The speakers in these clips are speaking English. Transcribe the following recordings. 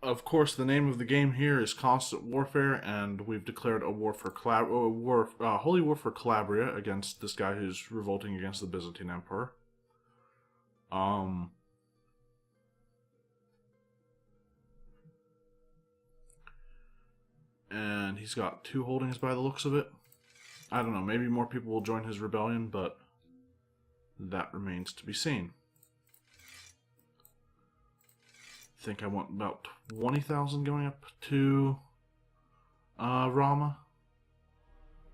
of course, the name of the game here is Constant Warfare, and we've declared a war for holy war for Calabria against this guy who's revolting against the Byzantine Emperor. Um, and he's got 2 holdings by the looks of it. I don't know, maybe more people will join his rebellion, but that remains to be seen. I think I want about 20,000 going up to Rama,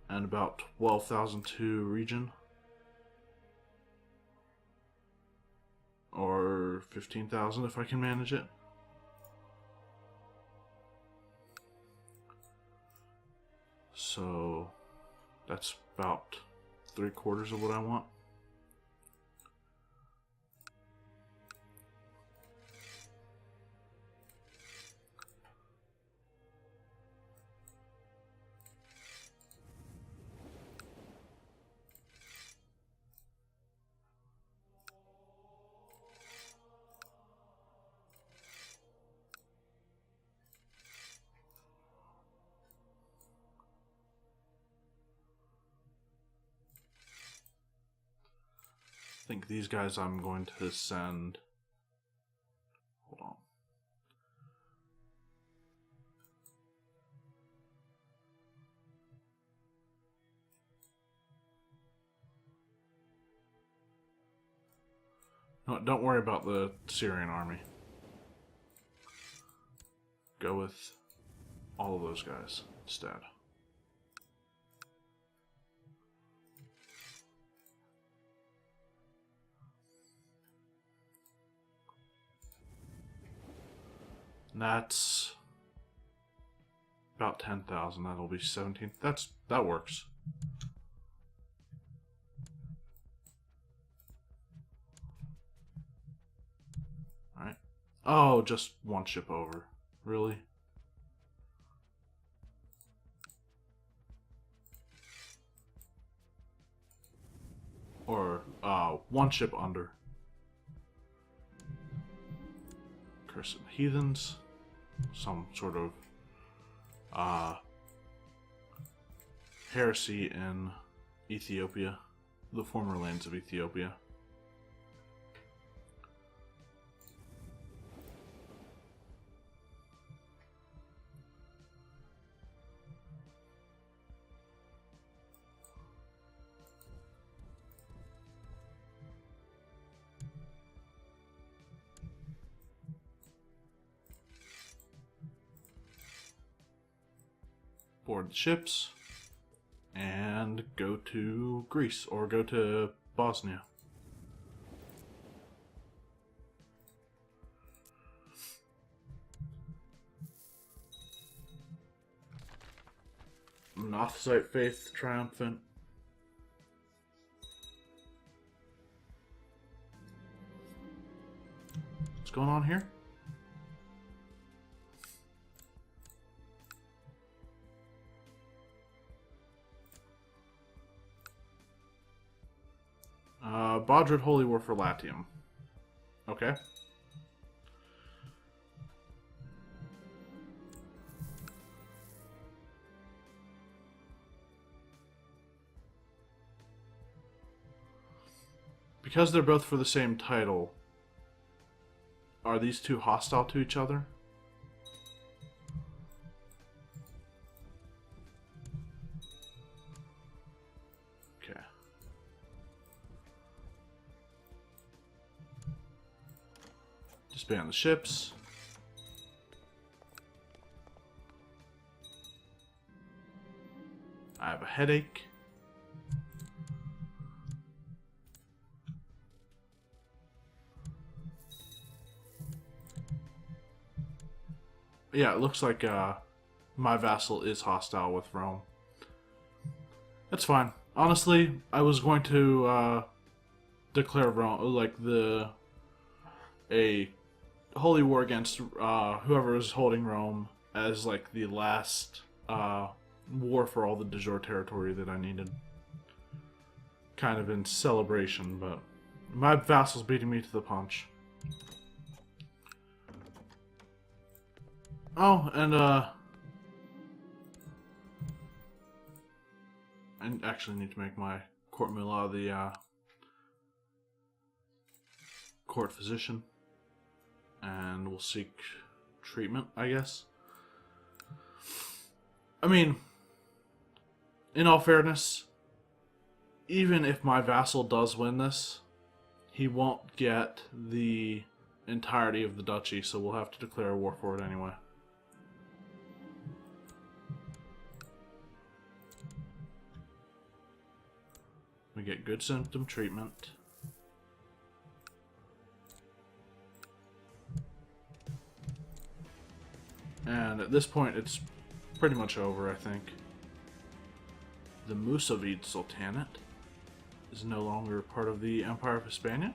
and about 12,000 to region, or 15,000 if I can manage it. So that's about 3/4 of what I want. I think these guys I'm going to send. Hold on. No, don't worry about the Syrian army. Go with all of those guys instead. And that's about 10,000. That'll be 17. That works. All right. Oh, just 1 ship over. Really? Or 1 ship under. Curse of heathens. Some sort of heresy in Ethiopia, the former lands of Ethiopia. Board the ships and go to Greece or go to Bosnia. Monophysite faith triumphant. What's going on here? Bodrid Holy War for Latium. Okay. Because they're both for the same title, are these two hostile to each other? Okay. Disband the ships. I have a headache. Yeah, it looks like my vassal is hostile with Rome. That's fine. Honestly, I was going to declare Rome like a holy war against whoever is holding Rome as like the last war for all the de jure territory that I needed. Kind of in celebration, but my vassal's beating me to the punch. Oh, and I actually need to make my court mullah the court physician, and we'll seek treatment, I guess. I mean, in all fairness, even if my vassal does win this, he won't get the entirety of the duchy, so we'll have to declare a war for it anyway. We get good symptom treatment. And at this point, it's pretty much over, I think. The Musavid Sultanate is no longer part of the Empire of Hispania.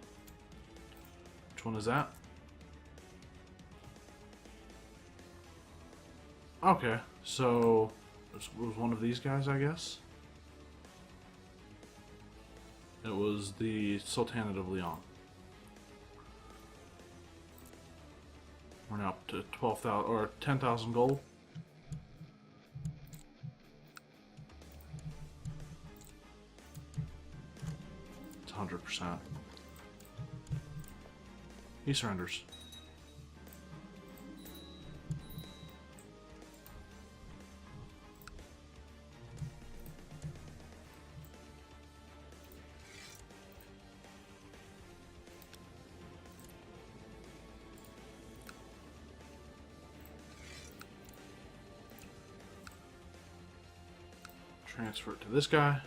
Which one is that? Okay, so it was one of these guys, I guess. It was the Sultanate of Leon. We're now up to 12,000 or 10,000 gold. It's 100%. He surrenders. Transfer it to this guy.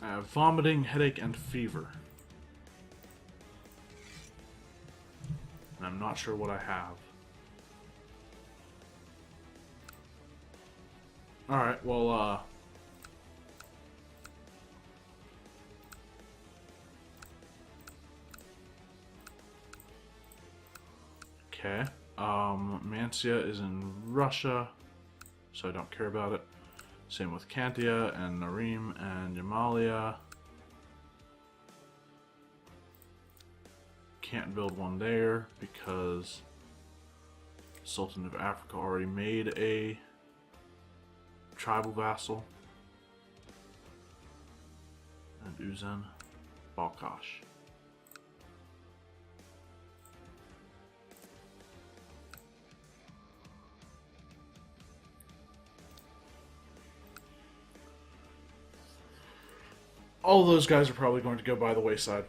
I have vomiting, headache, and fever. And I'm not sure what I have. Alright, well, okay. Mancia is in Russia, so I don't care about it. Same with Kantia and Narim and Yamalia. Can't build one there because Sultan of Africa already made a tribal vassal. And Uzan, Balkash. All those guys are probably going to go by the wayside.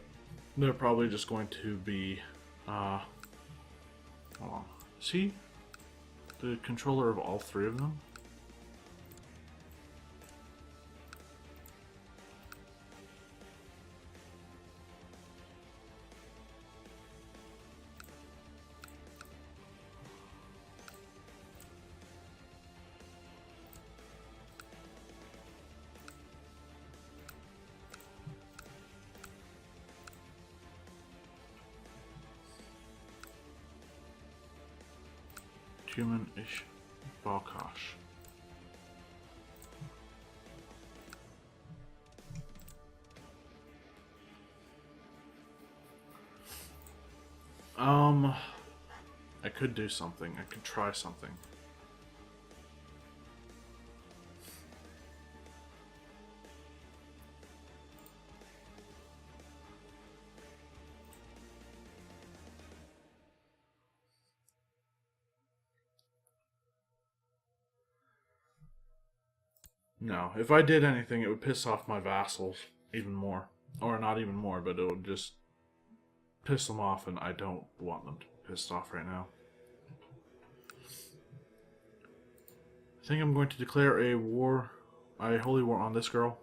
They're probably just going to be, hold on. Is he the controller of all three of them? Human-ish Balkash. I could do something. I could try something. No, if I did anything, it would piss off my vassals even more. Or not even more, but it would just piss them off, and I don't want them to be pissed off right now. I think I'm going to declare a war, a holy war on this girl.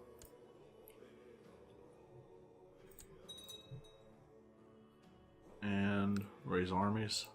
And raise armies.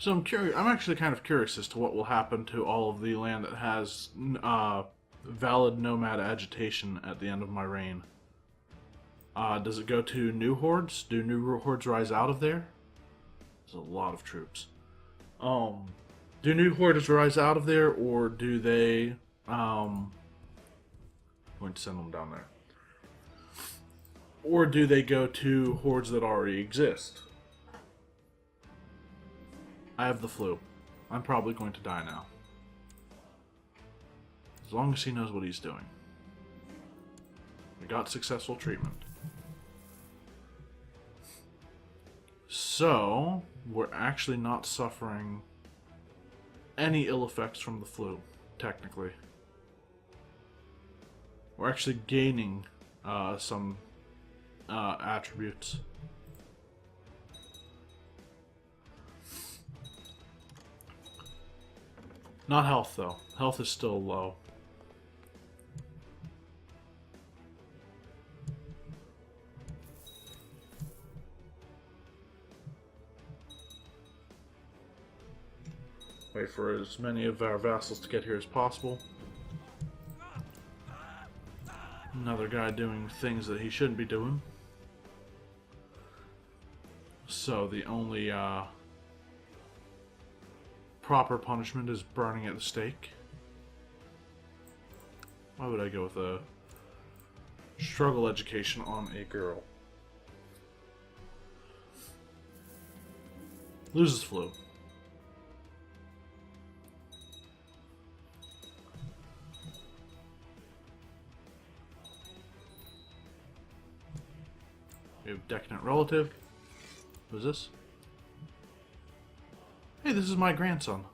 So I'm curious. I'm actually kind of curious as to what will happen to all of the land that has valid nomad agitation at the end of my reign. Does it go to new hordes? Do new hordes rise out of there? There's a lot of troops. Do new hordes rise out of there, or do they? I'm going to send them down there. Or do they go to hordes that already exist? I have the flu. I'm probably going to die now. As long as he knows what he's doing. We got successful treatment. So, we're actually not suffering any ill effects from the flu, technically. We're actually gaining some attributes. Not health, though. Health is still low. Wait for as many of our vassals to get here as possible. Another guy doing things that he shouldn't be doing. So the only proper punishment is burning at the stake. Why would I go with a struggle education on a girl? Loses flu. We have decadent relative. Who's this? Hey, this is my grandson.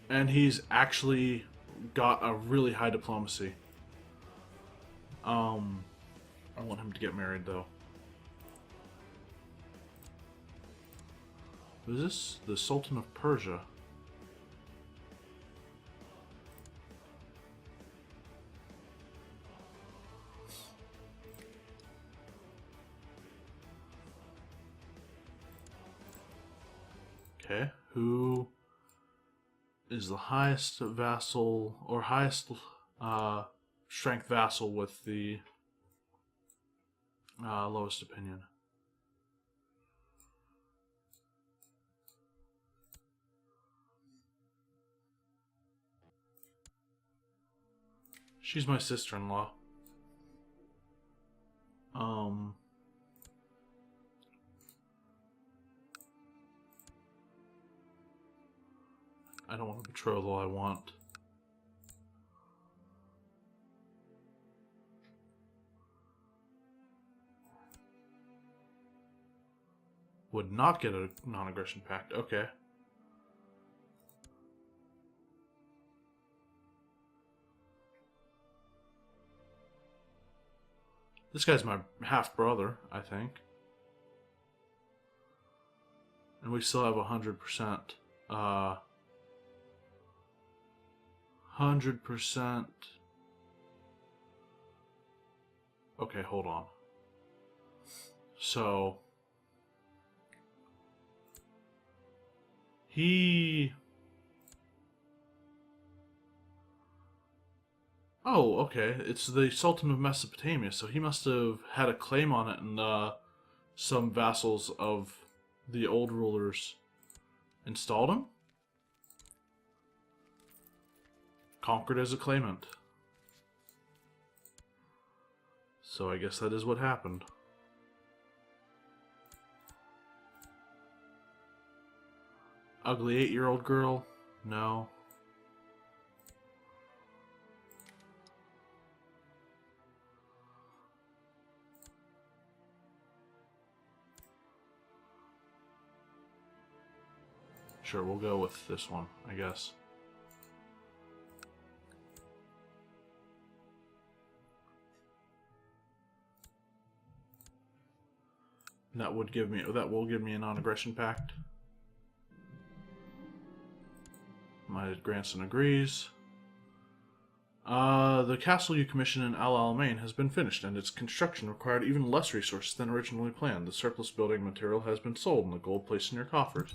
And he's actually got a really high diplomacy. I want him to get married, though. Who's this? The Sultan of Persia. Okay, who is the highest vassal or highest strength vassal with the lowest opinion? She's my sister-in-law. I don't want a betrothal, I want... Would not get a non-aggression pact, okay. This guy's my half-brother, I think. And we still have 100%. 100%. Okay, hold on. So... He... Oh, okay. It's the Sultan of Mesopotamia, so he must have had a claim on it, and some vassals of the old rulers installed him? Conquered as a claimant. So I guess that is what happened. Ugly 8-year-old girl? No. Sure, we'll go with this one, I guess. That will give me a non-aggression pact. My grandson agrees. The castle you commissioned in Al Alamein has been finished, and its construction required even less resources than originally planned. The surplus building material has been sold, and the gold placed in your coffers.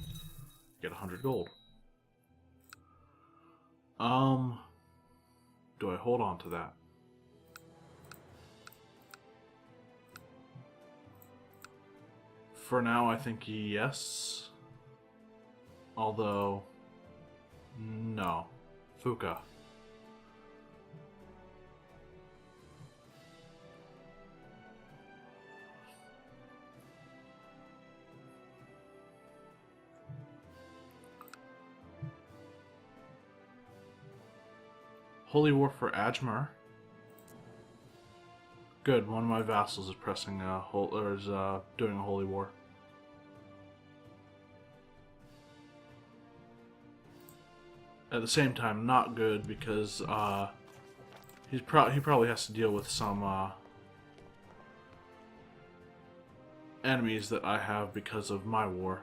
Get 100 gold. Do I hold on to that? For now, I think yes. Although, no. Fuka. Holy War for Ajmer. Good. One of my vassals is pressing doing a holy war. At the same time, not good because he probably has to deal with some enemies that I have because of my war.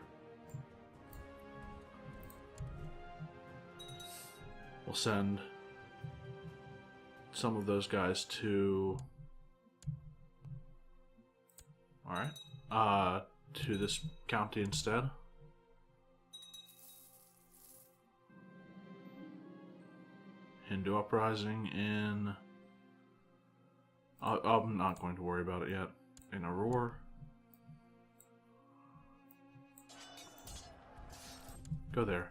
We'll send some of those guys to to this county instead. Hindu uprising in I'm not going to worry about it yet. In Aurora. Go there.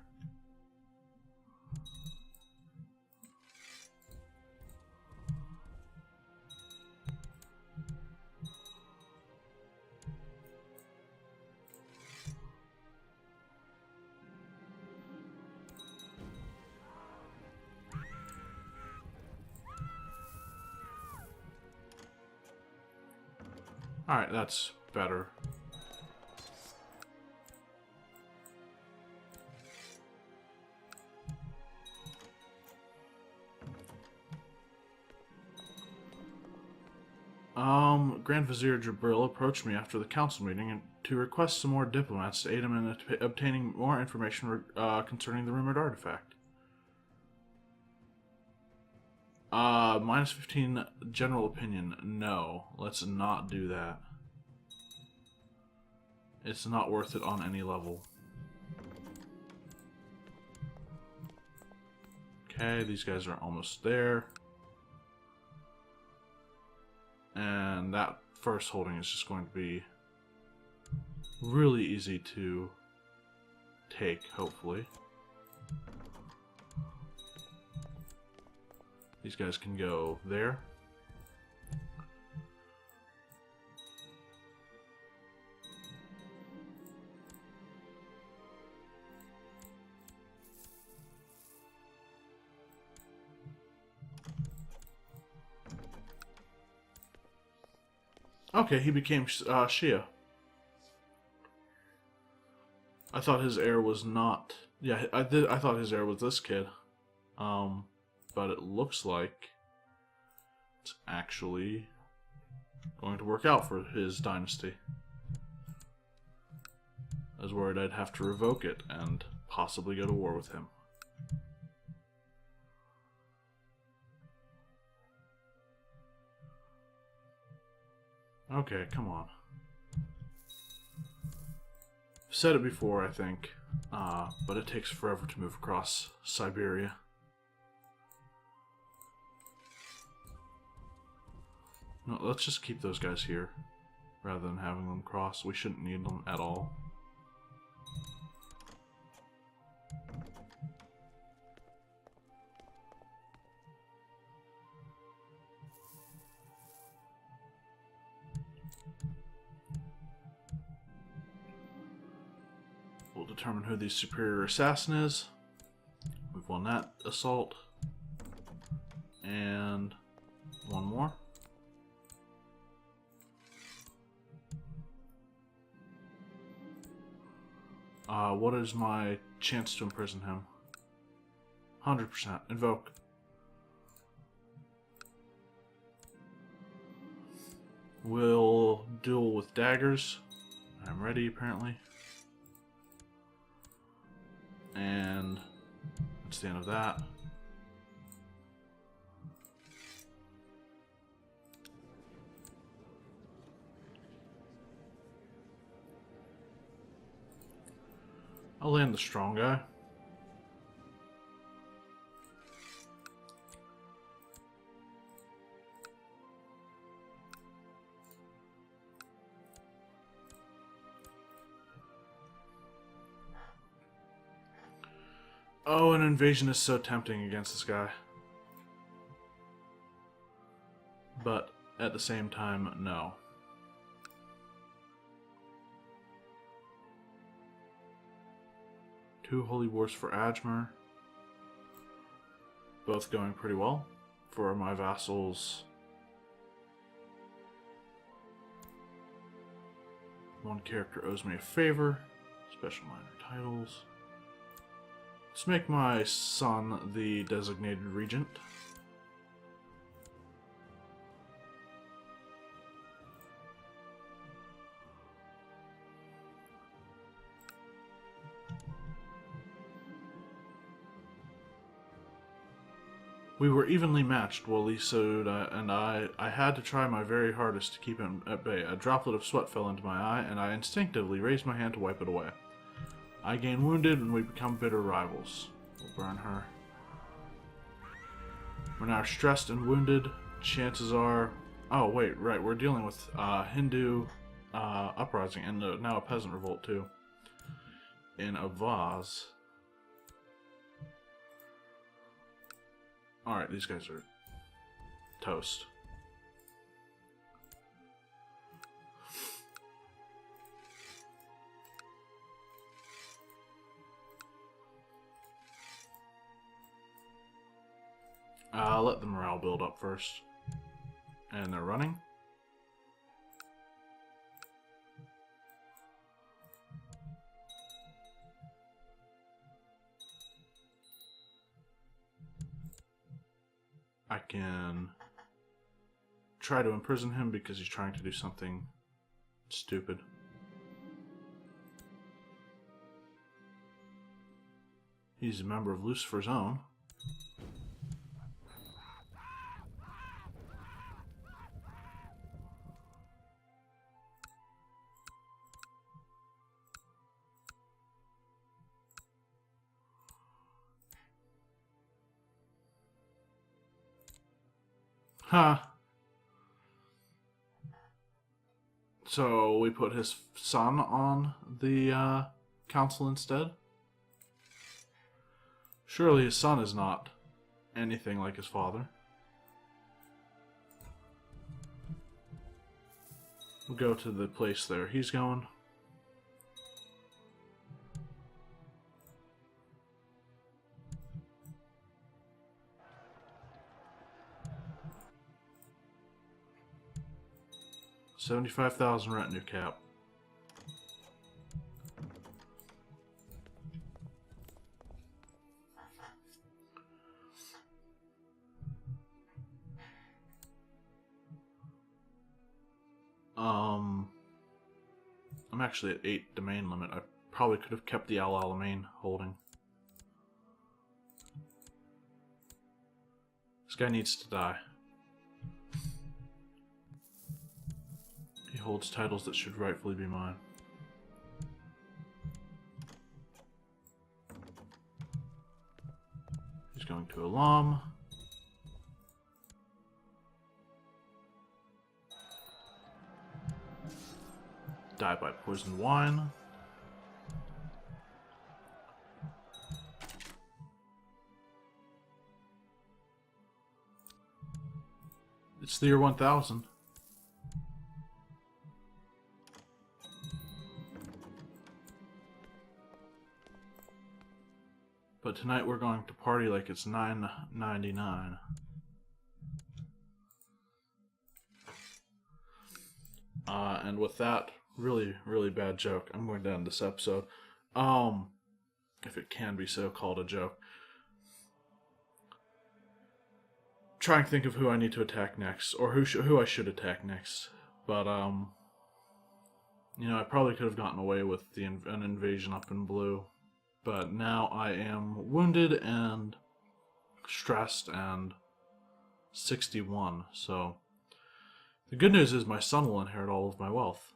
Alright, that's better. Grand Vizier Jabril approached me after the council meeting and to request some more diplomats to aid him in obtaining more information concerning the rumored artifact. Minus 15 general opinion. No, let's not do that. It's not worth it on any level. Okay, these guys are almost there. And that first holding is just going to be really easy to take, hopefully. These guys can go there. Okay, he became Shia. I thought his heir was not. Yeah, I thought his heir was this kid. But it looks like it's actually going to work out for his dynasty. I was worried I'd have to revoke it and possibly go to war with him. Okay, come on. I've said it before, I think, but it takes forever to move across Siberia. No, let's just keep those guys here, rather than having them cross. We shouldn't need them at all. We'll determine who the superior assassin is. We've won that assault. And one more. What is my chance to imprison him? 100%. Invoke. We'll duel with daggers. I'm ready, apparently. And that's the end of that. I'll land the strong guy. Oh, an invasion is so tempting against this guy. But at the same time, no. Two holy wars for Ajmer. Both going pretty well for my vassals. One character owes me a favor. Special minor titles. Let's make my son the designated regent. We were evenly matched, Wali-Soda and I had to try my very hardest to keep him at bay. A droplet of sweat fell into my eye, and I instinctively raised my hand to wipe it away. I gain wounded, and we become bitter rivals. We'll burn her. We're now stressed and wounded. Chances are... Oh, wait, right, we're dealing with Hindu uprising, and now a peasant revolt, too. In a vase. Alright, these guys are toast. Let the morale build up first. And they're running. I can try to imprison him because he's trying to do something stupid. He's a member of Lucifer's Own. Huh. So we put his son on the council instead? Surely his son is not anything like his father. We'll go to the place there he's going. $75,000 retinue cap. I'm actually at 8 domain limit. I probably could have kept the Al Alamein holding. This guy needs to die. He holds titles that should rightfully be mine. He's going to Elam. Die by poisoned wine. It's the year 1000. But tonight we're going to party like it's $9.99. And with that really, really bad joke, I'm going to end this episode. If it can be so called a joke. Trying to think of who I need to attack next, or who I should attack next. But you know, I probably could have gotten away with an invasion up in blue. But now I am wounded and stressed and 61. So the good news is my son will inherit all of my wealth.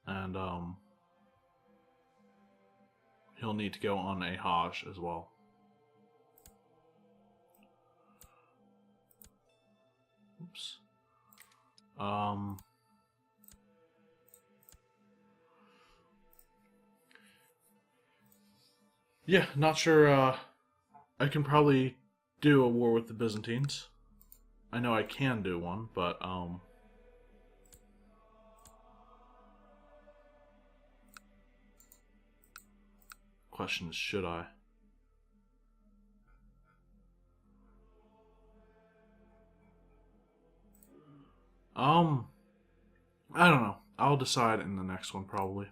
And he'll need to go on a Hajj as well. Oops. Yeah, not sure. I can probably do a war with the Byzantines. I know I can do one, but question is, should I? I don't know. I'll decide in the next one probably.